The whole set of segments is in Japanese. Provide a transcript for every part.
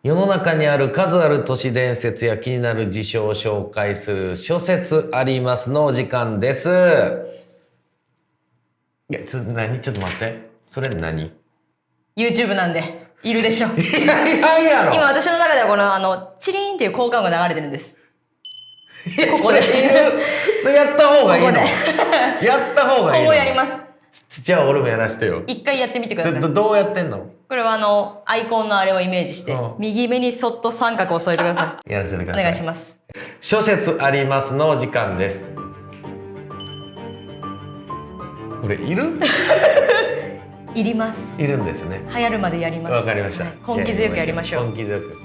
世の中にある数ある都市伝説や気になる事象を紹介する諸説ありますのお時間です。いや、ちょっと待って。それ何？ YouTube なんで、いるでしょ。いややろ。今私の中ではこの、チリーンっていう効果音が流れてるんです。ここで。それやった方がいいの？ここやった方がいいの？今後やります。じゃあ俺もやらしてよ。一回やってみてください。どうやってんの？これはアイコンのあれをイメージして、右目にそっと三角を添えてください。やらせてください。お願いします。諸説ありますのお時間です。これいる？いります。いるんですね。流行るまでやります。わかりました。根気強くやりましょう。根気強く。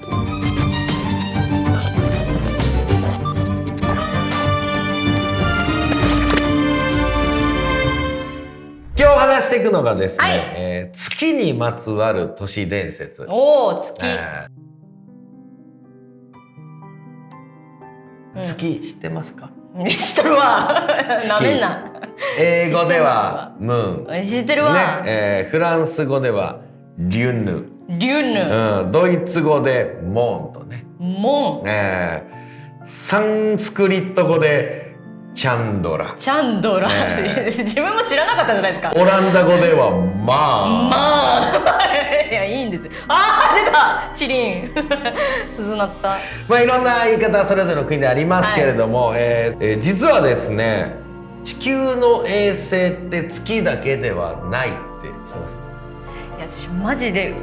今日話していくのがですね、月にまつわる都市伝説。おお、月。月知ってますか？知ってるわ。なめんな。英語ではムーン。知ってるわ。フランス語ではリュヌ。リュヌ。ドイツ語でモンとね。モン。サンスクリット語でチャンドラ。チャンドラ。自分も知らなかったじゃないですか。オランダ語ではマー。いや、いいんです。あー、出たチリン。鈴鳴った。まあいろんな言い方それぞれの国でありますけれども、実はですね、地球の衛星って月だけではないって知ってます？いや、私マジで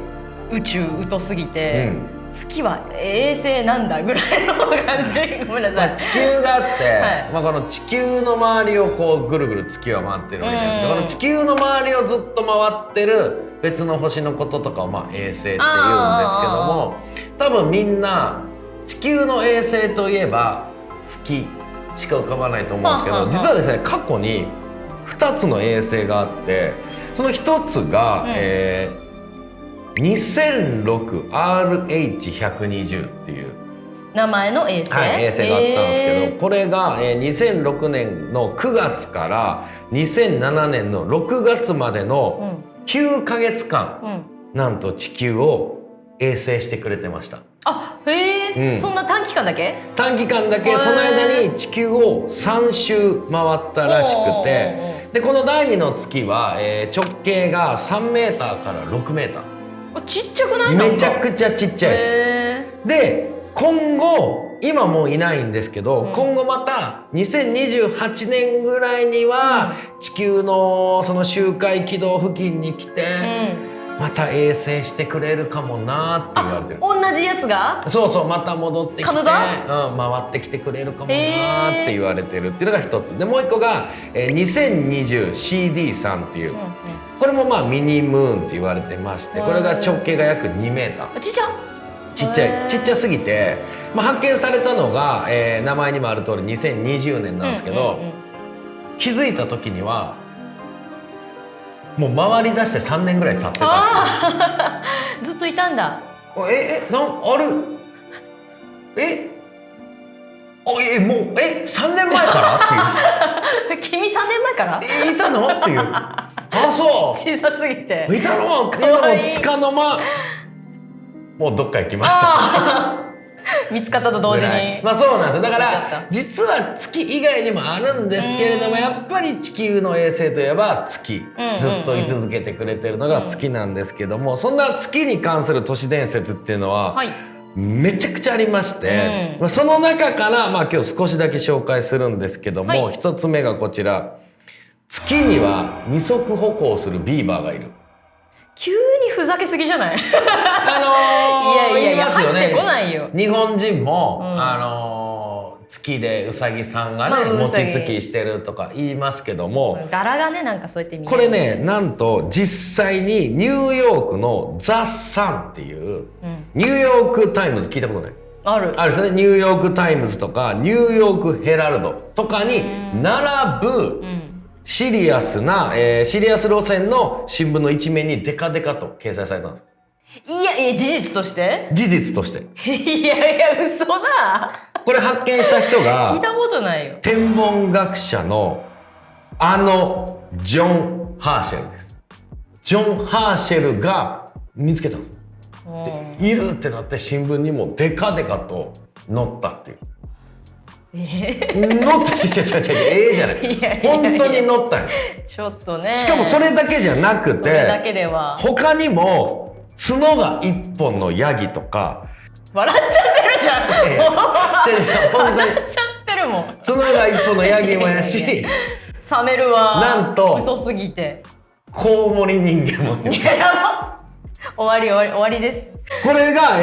宇宙疎すぎて、月は衛星なんだぐらいの感じ。ごめんなさい。地球があって、この地球の周りをこうぐるぐる月は回ってるわけじゃないですか。この地球の周りをずっと回ってる別の星のこととかを衛星って言うんですけども、多分みんな地球の衛星といえば月しか浮かばないと思うんですけど、実はですね、過去に2つの衛星があって、その1つが、2006RH120 っていう名前の衛星、衛星があったんですけど、これが2006年の9月から2007年の6月までの9ヶ月間、なんと地球を衛星してくれてました。あ、へえ、そんな短期間だけ？短期間だけ、その間に地球を3周回ったらしくて、でこの第2の月は、直径が3メーターから6メーター。ちっちゃくない？めちゃくちゃちっちゃいです。で今後、今もういないんですけど、今後また2028年ぐらいには地球のその周回軌道付近に来て、また衛星してくれるかもなって言われてる。同じやつが？そうそう、また戻ってきて、回ってきてくれるかもなって言われてるっていうのが一つで、もう一個が 2020CD3 っていう、これもミニムーンって言われてまして、これが直径が約2メーター。ちっちゃすぎて、発見されたのが、名前にもある通り2020年なんですけど、気づいた時にはもう回り出して3年ぐらい経ってた。ずっといたんだ。あるもう3年前からっていう。君3年前からいたのっていう。あ、そう。小さすぎていたのっていうのもつかの間、もうどっか行きました。見つかったと同時に。そうなんですよ。だから実は月以外にもあるんですけれども、やっぱり地球の衛星といえば月、ずっと居続けてくれてるのが月なんですけども、そんな月に関する都市伝説っていうのはめちゃくちゃありまして、その中から今日少しだけ紹介するんですけども、一つ目がこちら。月には二足歩行するビーバーがいる。急にふざけすぎじゃない？言いますよね。入ってこないよ。日本人も、月でうさぎさんがね、餅つきしてるとか言いますけども、柄がね、なんかそうやって見える。これね、なんと実際にニューヨークのザ・サンっていう、ニューヨークタイムズ聞いたことない？あるですね。ニューヨークタイムズとかニューヨークヘラルドとかに並ぶシリアス路線の新聞の一面にデカデカと掲載されたんです。いや、事実として？事実として。いや嘘だ。これ発見した人が聞いたことないよ。天文学者のジョン・ハーシェルです。ジョン・ハーシェルが見つけたんです。でいるってなって新聞にもデカデカと載ったっていう。載った違うじゃない。いや本当に載ったんよ。ちょっとね。しかもそれだけじゃなくそれだてけでは他にも角が一本のヤギとか笑っちゃってるじゃん。本当に笑っちゃってるもん。角が一本のヤギもやし冷めるわ。なんと嘘すぎて。コウモリ人間もいる。いややば。終わりです。これが、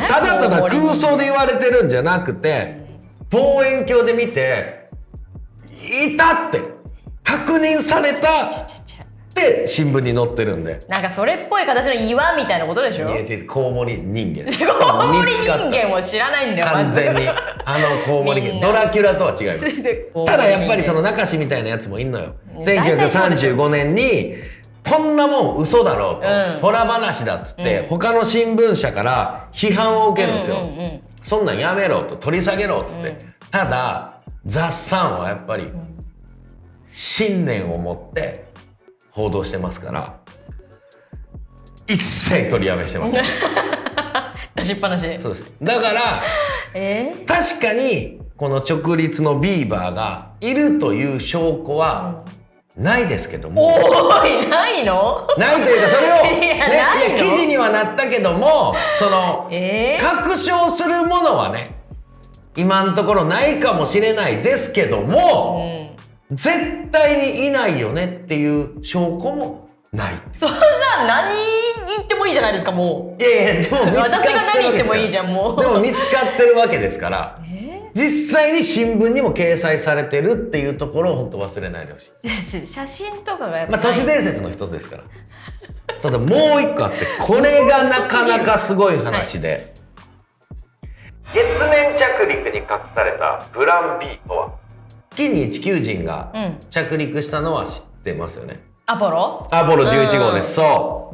ただただ空想で言われてるんじゃなくて望遠鏡で見ていたって確認されたって新聞に載ってるんで。なんかそれっぽい形の岩みたいなことでしょ。コウモリ人間。コウモリ人間を知らないんだよ。完全にコウモリ人間ドラキュラとは違います。ただやっぱりその中志みたいなやつもいんのよ。1935年にこんなもん嘘だろうと、ホラ話だっつって、他の新聞社から批判を受けるんですよ。そんなんやめろと、取り下げろっつって。ただザ・サンはやっぱり信念を持って報道してますから一切取りやめしてません。出しっぱなし。そうです。だから、確かにこの直立のビーバーがいるという証拠はないですけども、おいないの？ないというかそれをいや記事にはなったけどもその、確証するものはね今のところないかもしれないですけども、絶対にいないよねっていう証拠もない。そんな何言ってもいいじゃないですかもう。いやでも見つかってるわけですから。私が何言ってもいいじゃんもう。でも見つかってるわけですから。実際に新聞にも掲載されてるっていうところを本当忘れないでほしい。写真とかがやっぱ都市伝説の一つですから。ただもう一個あってこれがなかなかすごい話で、月面着陸に隠されたプラン B とは。月に地球人が着陸したのは知ってますよね。アポロ11号です。そう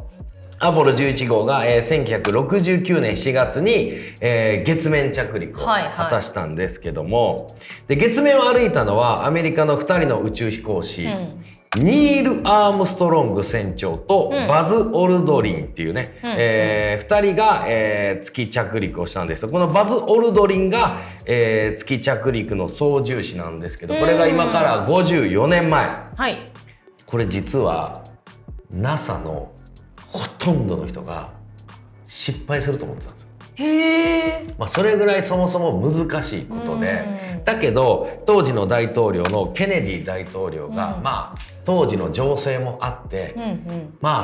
アポロ11号が、1969年7月に、月面着陸を果たしたんですけども、で月面を歩いたのはアメリカの2人の宇宙飛行士、ニール・アームストロング船長とバズ・オルドリンっていうね、2人が、月着陸をしたんです。このバズ・オルドリンが、月着陸の操縦士なんですけど、これが今から54年前。これ実は NASA のほとんどの人が失敗すると思ってたんですよ。それぐらいそもそも難しいことで、だけど当時の大統領のケネディ大統領が、当時の情勢もあって、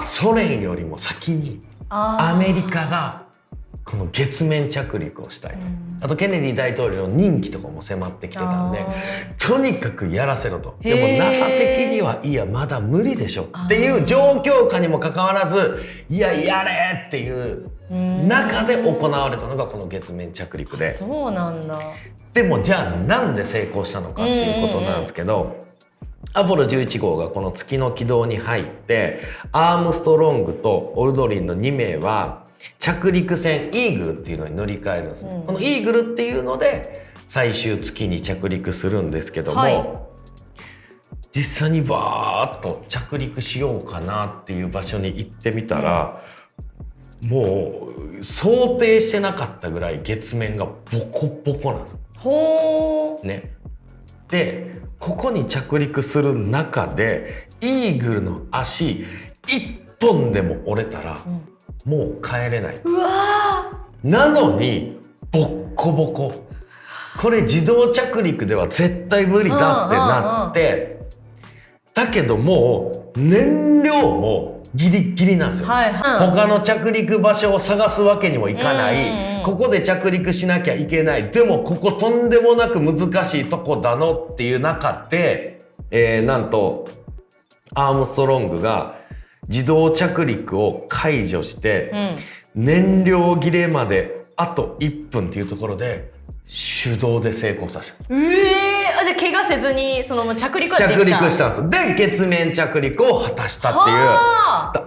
ソ連よりも先にアメリカがこの月面着陸をしたいと。あとケネディ大統領の任期とかも迫ってきてたんでとにかくやらせろと。でも NASA 的にはいやまだ無理でしょっていう状況下にもかかわらずいややれっていう中で行われたのがこの月面着陸で。そうなんだ。でもじゃあなんで成功したのかっていうことなんですけど、アポロ11号がこの月の軌道に入ってアームストロングとオルドリンの2名は着陸船イーグルっていうのに乗り換えるんです、このイーグルっていうので最終月に着陸するんですけども、実際にバーッと着陸しようかなっていう場所に行ってみたら、もう想定してなかったぐらい月面がボコボコなんですよ。でここに着陸する中でイーグルの足1本でも折れたら、もう帰れない。なのにボッコボコ。これ自動着陸では絶対無理だってなって、だけどもう燃料もギリギリなんですよ。他の着陸場所を探すわけにもいかない、ここで着陸しなきゃいけない、でもこことんでもなく難しいとこだのっていう中で、なんとアームストロングが自動着陸を解除して、燃料切れまであと1分っていうところで手動で成功させた。じゃあ怪我せずにその着陸はできた。着陸したんです。で月面着陸を果たしたっていう。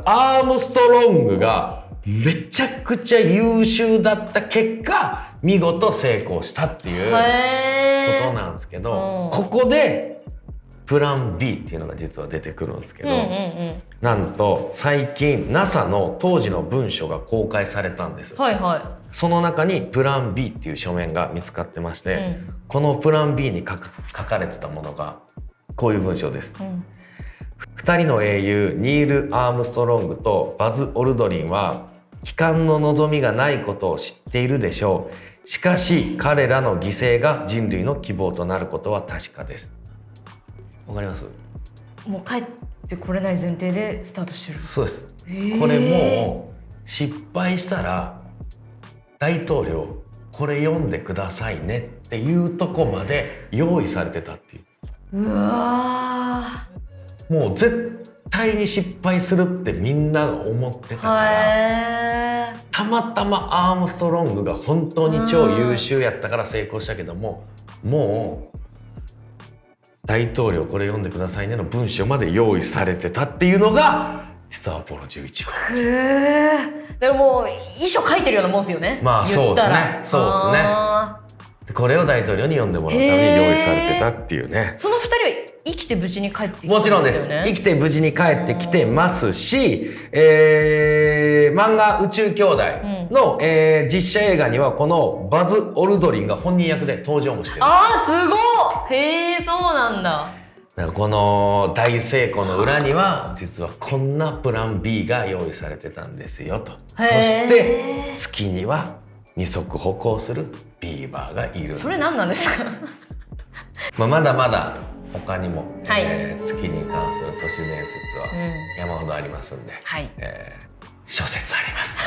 アームストロングがめちゃくちゃ優秀だった結果見事成功したっていうことなんですけど、ここでプラン B っていうのが実は出てくるんですけど、うんうんうん。なんと最近 NASA の当時の文書が公開されたんです。はいはその中にプラン B っていう書面が見つかってまして、うんこのプラン B に書かれてたものがこういう文章です。い。うん2人の英雄ニール・アームストロングとバズ・オルドリンは帰還の望みがないことを知っているでしょう。しかし彼らの犠牲が人類の希望となることは確かです。わかります？もう帰ってこれない前提でスタートしてる。そうです。へーこれもう失敗したら大統領これ読んでくださいねっていうとこまで用意されてたっていう。うわもう絶対に失敗するってみんなが思ってたー。から、へー。たまたまアームストロングが本当に超優秀やったから成功したけども、もう大統領これ読んでくださいねの文章まで用意されてたっていうのが実はアポロ11号。へえ。だからもう遺書書いてるようなもんですよね。まあそうですね。そうですね。あでこれを大統領に読んでもらうために用意されてたっていうね。ーその2人は生きて無事に帰ってきてもちろんです。よね。生きて無事に帰ってきてますし、漫画宇宙兄弟の、実写映画にはこのバズ・オルドリンが本人役で登場もしてる。あーすごい。へえ、そうなんだ。だからこの大成功の裏には実はこんなプラン B が用意されてたんですよと。そして月には二足歩行するビーバーがいるんです。それ何なんですか？まだまだ他にも、はい月に関する都市伝説は山ほどありますんで、はい。諸説あります。